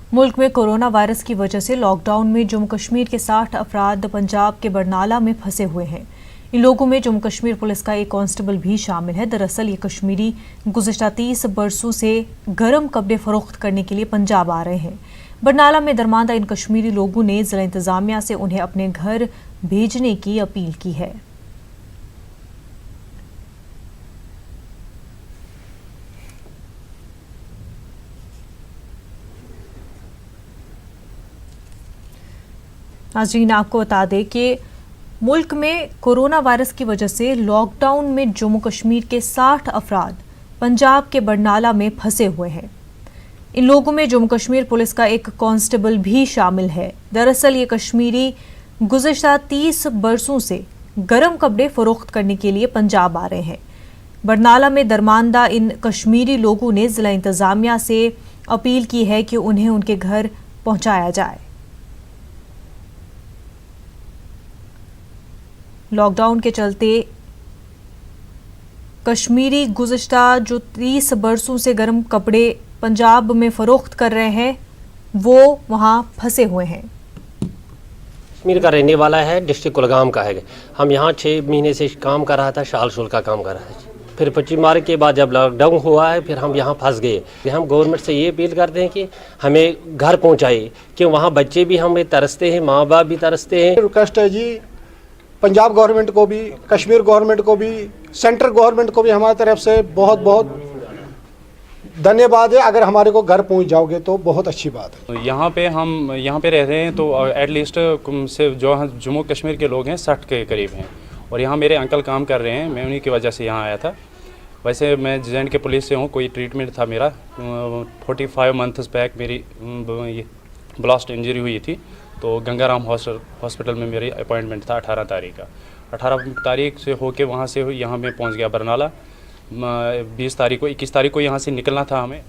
मुल्क में corona virus की वजह से लॉकडाउन में जम्मू कश्मीर के 60 अफराद पंजाब के बरनाला में फंसे हुए हैं। इन लोगों में जम्मू कश्मीर पुलिस का एक कांस्टेबल भी शामिल है। दरअसल ये कश्मीरी गुज़िश्ता 30 बरसों से गर्म कपड़े फरोख्त करने के लिए पंजाब आ रहे हैं। बरनाला में दरमांदा इन कश्मीरी लोगों ने जिला इंतजामिया से उन्हें अपने घर भेजने की अपील की है। नाज़रीन, आपको बता दें कि मुल्क में कोरोना वायरस की वजह से लॉकडाउन में जम्मू कश्मीर के 60 अफराद पंजाब के बरनाला में फंसे हुए हैं। इन लोगों में जम्मू कश्मीर पुलिस का एक कांस्टेबल भी शामिल है। दरअसल ये कश्मीरी गुज़िश्ता 30 बरसों से गर्म कपड़े फरोख्त करने के लिए पंजाब आ रहे हैं। बरनाला में दरमांदा इन कश्मीरी लोगों ने जिला इंतजामिया से अपील की है कि उन्हें उनके घर पहुंचाया जाए। लॉकडाउन के चलते कश्मीरी गुज़िश्ता जो 30 बरसों से गर्म कपड़े पंजाब में फरोख्त कर रहे हैं वो वहां फंसे हुए हैं। कश्मीर का रहने वाला है, डिस्ट्रिक्ट कुलगाम का है। हम यहाँ 6 महीने से काम कर रहा था, शाल शुल का काम कर रहा था। फिर 25 मार्च के बाद जब लॉकडाउन हुआ है फिर हम यहाँ फंस गए। हम गवर्नमेंट से ये अपील करते हैं कि हमें घर पहुँचाए, कि वहाँ बच्चे भी हमें तरसते हैं, माँ बाप भी तरसते हैं। रिक्वेस्ट है जी पंजाब गवर्नमेंट को भी, कश्मीर गवर्नमेंट को भी, सेंट्रल गवर्नमेंट को भी हमारी तरफ से बहुत बहुत धन्यवाद है। अगर हमारे को घर पहुंच जाओगे तो बहुत अच्छी बात है। यहाँ पे हम यहाँ पे रह रहे हैं तो एटलीस्ट से जो जम्मू कश्मीर के लोग हैं 60 के करीब हैं और यहाँ मेरे अंकल काम कर रहे हैं। मैं उन्हीं की वजह से यहाँ आया था। वैसे मैं J&K पुलिस से हूँ। कोई ट्रीटमेंट था मेरा 45 मंथ्स बैक मेरी ब्लास्ट इंजरी हुई थी, तो गंगाराम हॉस्पिटल में मेरी अपॉइंटमेंट था 18 तारीख का। 18 तारीख से होके वहाँ से यहाँ मैं पहुँच गया बरनाला। 20 तारीख को 21 तारीख को यहाँ से निकलना था हमें।